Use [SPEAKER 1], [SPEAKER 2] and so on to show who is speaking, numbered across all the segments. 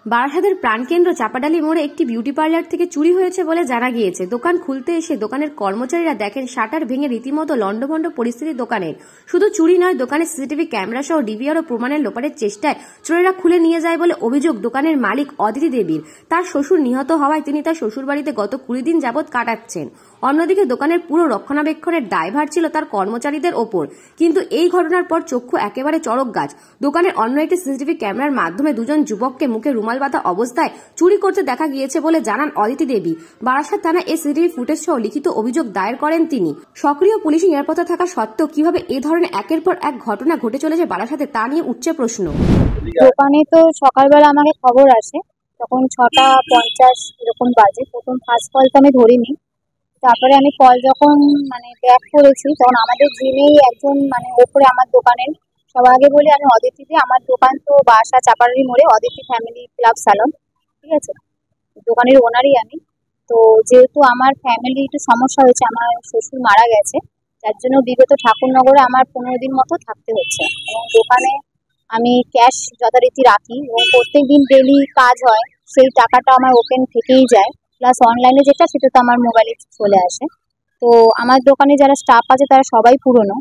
[SPEAKER 1] বারাসাতের প্রাণকেন্দ্র চাপাডালি মোড়ে একটি বিউটি পার্লার থেকে চুরি হয়েছে বলে জানা গিয়েছে। দোকান খুলতে এসে দোকানের কর্মচারীরা দেখেন শাটার ভেঙে রীতিমতো লন্ডভন্ড পরিস্থিতি দোকানের। শুধু চুরি নয়, দোকানে সিসিটিভি ক্যামেরা সহ ডিভিআর ও প্রমাণের লোপাটের চেষ্টায় চোরেরা খুলে নিয়ে যায় বলে অভিযোগ দোকানের মালিক অদিতি দেবীর। তার শ্বশুর নিহত হওয়ায় তিনি তার শ্বশুর বাড়িতে গত 20 দিন যাবৎ কাটাচ্ছেন। অন্যদিকে দোকানের পুরো রক্ষণাবেক্ষণের দায়ভার ছিল তার কর্মচারীদের ওপর। কিন্তু এই ঘটনার পর চক্ষু একেবারে চড়ক গাছ। দোকানের অন্য একটি সিসিটিভি ক্যামেরার মাধ্যমে দুজন যুবককে মুখে রুমাল বাঁধা অবস্থায় চুরি করতে দেখা গিয়েছে বলে জানান অদিতি দেবী। বারাসাত থানায় এই সিসিটিভি ফুটেজ সহ লিখিত অভিযোগ দায়ের করেন তিনি। সক্রিয় পুলিশি নিরাপত্তা থাকা সত্ত্বেও কিভাবে এ ধরনের একের পর এক ঘটনা ঘটে চলেছে বারাসাতে তা নিয়ে উঠছে প্রশ্ন।
[SPEAKER 2] দোকানে তো সকালবেলা আমাকে খবর আসে, তখন 6:50 এরকম বাজে। প্রথম ফার্স্ট কল তো আমি ধরিনি, তারপরে আমি কল যখন ব্যাক করেছি তখন আমাদের জিমেই একজন ওপরে আমার দোকানের, সবার আগে বলি আমি অদিতি দি, আমার দোকান তো বাসা চাপাডালি মোড়ে অদিতি ফ্যামিলি ক্লাব স্যালন, ঠিক আছে, দোকানের ওনারই আমি। তো যেহেতু আমার ফ্যামিলি একটু সমস্যা হয়েছে, আমার শ্বশুর মারা গেছে, যার জন্য বিগত ঠাকুরনগরে আমার 15 দিন মতো থাকতে হচ্ছে। এবং দোকানে আমি ক্যাশ যথারীতি রাখি এবং প্রত্যেক দিন ডেলি কাজ হয়, সেই টাকাটা আমার ওপেন থেকেই যায়, প্লাস অনলাইনে যেটা সেটা তো আমার মোবাইলে চলে আসে। তো আমার দোকানে যারা স্টাফ আছে তারা সবাই পুরনো,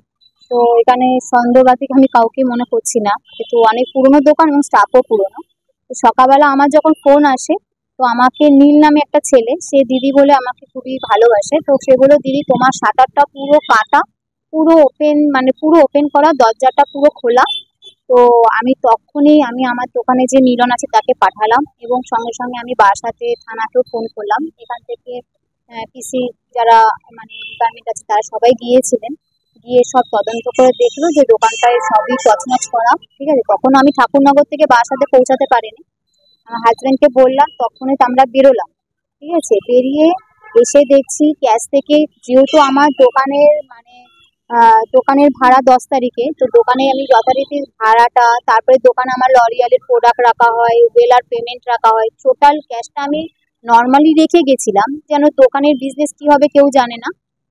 [SPEAKER 2] তো এখানে সন্দেহবাতিক আমি কাউকে মনে করছি না, কিন্তু অনেক পুরনো দোকান এবং স্টাফও পুরনো। তো সকালবেলা আমার যখন ফোন আসে, তো আমাকে নীল নামে একটা ছেলে, সে দিদি বলে আমাকে খুবই ভালোবাসে, তো সে বলল দিদি তোমার শাটারটা পুরো কাটা, পুরো ওপেন পুরো ওপেন করা, দরজাটা পুরো খোলা। তো আমি তখনই আমার দোকানে যে মিলন আছে তাকে পাঠালাম এবং সঙ্গে সঙ্গে আমি বারাসাতে থানাকেও ফোন করলাম। এখান থেকে পিসি যারা ডিপার্টমেন্ট আছে তারা সবাই গিয়েছিলেন, গিয়ে সব তদন্ত করে দেখলো যে দোকানটায় সবই তছনছ করা, ঠিক আছে। তখন আমি ঠাকুরনগর থেকে বারাসাতে পৌঁছাতে পারিনি, আমার হাজব্যান্ডকে বললাম, তখনই তো আমরা বেরোলাম, ঠিক আছে। বেরিয়ে এসে দেখছি ক্যাশ থেকে, যেহেতু আমার দোকানের ভাড়া 10 তারিখে, তো দোকানে আমি যথারীতি ভাড়াটা, তারপরে দোকানে আমার লরিয়ালের প্রোডাক্ট রাখা হয়, ওয়েলার পেমেন্ট রাখা হয়, টোটাল ক্যাশটা আমি নর্মালি রেখে গেছিলাম, যেন দোকানের বিজনেস কি হবে কেউ জানে না।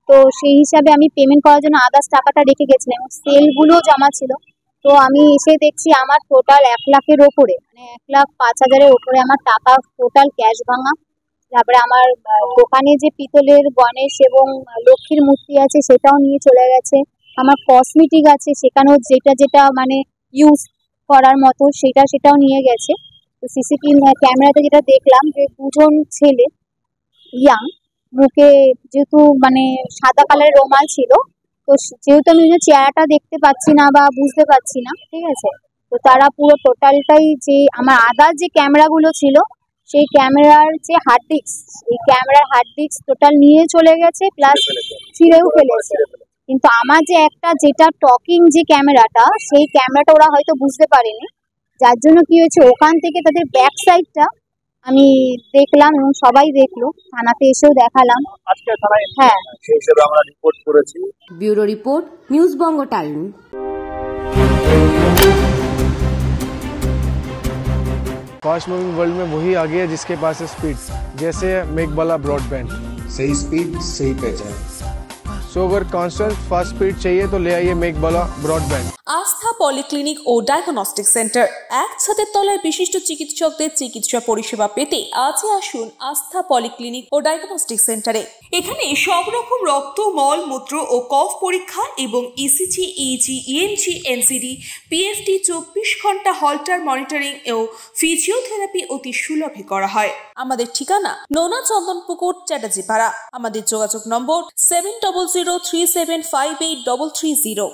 [SPEAKER 2] তো সেই হিসাবে আমি পেমেন্ট করার জন্য আদার্স টাকাটা রেখে গেছিলাম এবং সেলগুলো জমা ছিল। তো আমি এসে দেখছি আমার টোটাল 1 লাখের ওপরে, 1,05,000-এর ওপরে আমার টাকা টোটাল ক্যাশ ভাঙা। তারপরে আমার দোকানে যে পিতলের গণেশ এবং লক্ষ্মীর মূর্তি আছে সেটাও নিয়ে চলে গেছে। আমার কসমেটিক আছে সেখানেও যেটা যেটা ইউজ করার মতো সেটাও নিয়ে গেছে। তো সিসিটিভি ক্যামেরাতে যেটা দেখলাম যে দুজন ছেলে ইয়াং, মুখে যেহেতু সাদা কালারের রুমাল ছিল, তো যেহেতু আমি চেহারাটা দেখতে পাচ্ছি না বা বুঝতে পারছি না, ঠিক আছে, তো তারা পুরো টোটালটাই যে আমার আদার যে ক্যামেরাগুলো ছিল সেই ক্যামেরার যে হার্ড ডিস্ক, এই ক্যামেরার হার্ড ডিস্ক টোটাল নিয়ে চলে গেছে, প্লাস ছিঁড়েও ফেলেছে। কিন্তু আমার যে যেটা টকিং যে ক্যামেরাটা, সেই ক্যামেরাটা ওরা হয়তো বুঝতে পারেনি, যার জন্য কি হয়েছে ওখান থেকে তাদের ব্যাক সাইডটা আমি দেখলাম এবং সবাই দেখলো, থানাতে এসেও দেখালাম। হ্যাঁ, সেই হিসেবে আমরা রিপোর্ট করেছি।
[SPEAKER 1] ব্যুরো রিপোর্ট, নিউজ বঙ্গ টাইম।
[SPEAKER 3] फास्ट मूविंग वर्ल्ड में वही आ गया जिसके पास है स्पीड, जैसे मेघबाला ब्रॉडबैंड।
[SPEAKER 4] सही स्पीड सही पहचान।
[SPEAKER 3] सो अगर कॉन्स्टेंट फास्ट स्पीड चाहिए तो ले आइए मेघबाला ब्रॉडबैंड।
[SPEAKER 5] আস্থা পলিক্লিনিক ও ডায়াগনস্টিক সেন্টার, এক ছাদের তলায় বিশিষ্ট চিকিৎসকদের চিকিৎসা পরিষেবা পেতে আজই আসুন আস্থা পলিক্লিনিক ও ডায়াগনস্টিক সেন্টারে। এখানে সব রকম রক্ত, মল, মূত্র ও কফ পরীক্ষা এবং ECG, easy, ENG, NCD, PFT 24 ঘন্টা হল্টার মনিটরিং ও ফিজিওথেরাপি অতি সুলভে করা হয়। আমাদের ঠিকানা নোনা চন্দনপুকুর, চ্যাটার্জিপাড়া। আমাদের যোগাযোগ নম্বর 7003758330।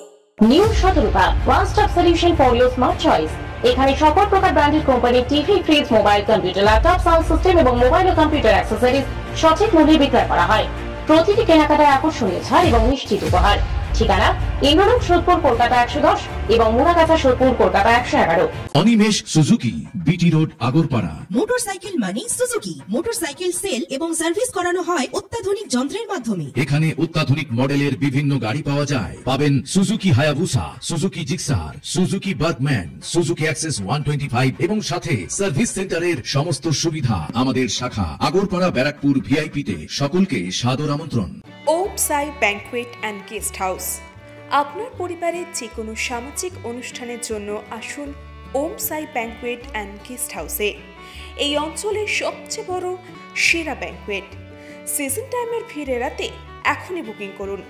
[SPEAKER 6] New Shatarupa, one stop solution for your smart choice. এখানে সকল প্রকার ব্র্যান্ডেড কোম্পানির TV, fridge, mobile, computer, laptop, sound system এবং মোবাইল ও কম্পিউটার অ্যাক্সেসরিজ সঠিক মূল্যে বিক্রয় করা হয়। প্রতিটি কেনাকাটায় আকর্ষণীয় ছাড় এবং নিশ্চিত উপহার। ঠিকানা ইন্দ্রনগর, সোদপুর, কলকাতা 110 এবং Muragachha, Sodepur, Kolkata 111।
[SPEAKER 7] Animesh Suzuki, BT road, Agarpara.
[SPEAKER 8] Motorcycle মানে সুজুকি। মোটরসাইকেল সেল এবং সার্ভিস করানো হয় অত্যাধুনিক যন্ত্রের মাধ্যমে।
[SPEAKER 7] এখানে অত্যাধুনিক মডেলের বিভিন্ন গাড়ি পাওয়া যায়। পাবেন Suzuki Hayabusa, Suzuki Gixxer, Suzuki Bergman, Suzuki access 125 এবং সাথে সার্ভিস সেন্টারের সমস্ত সুবিধা। আমাদের শাখা আগরপাড়া, ব্যারাকপুর ভিআইপি তে। সকলকে সাদর আমন্ত্রণ।
[SPEAKER 5] ওম সাই ব্যাংকুয়েট অ্যান্ড গেস্ট হাউস। আপনার পরিবারের যে কোনো সামাজিক অনুষ্ঠানের জন্য আসুন ওম সাই ব্যাংকুয়েট অ্যান্ড গেস্ট হাউসে। এই অঞ্চলের সবচেয়ে বড় সেরা ব্যাংকুয়েট। সিজন টাইমের ভিড় এড়াতে এখনই বুকিং করুন।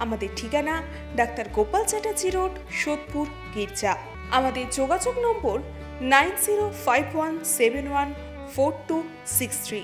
[SPEAKER 5] আমাদের ঠিকানা ডাক্তার গোপাল চ্যাটার্জি রোড, সোদপুর, গির্জা। আমাদের যোগাযোগ নম্বর 9051714263।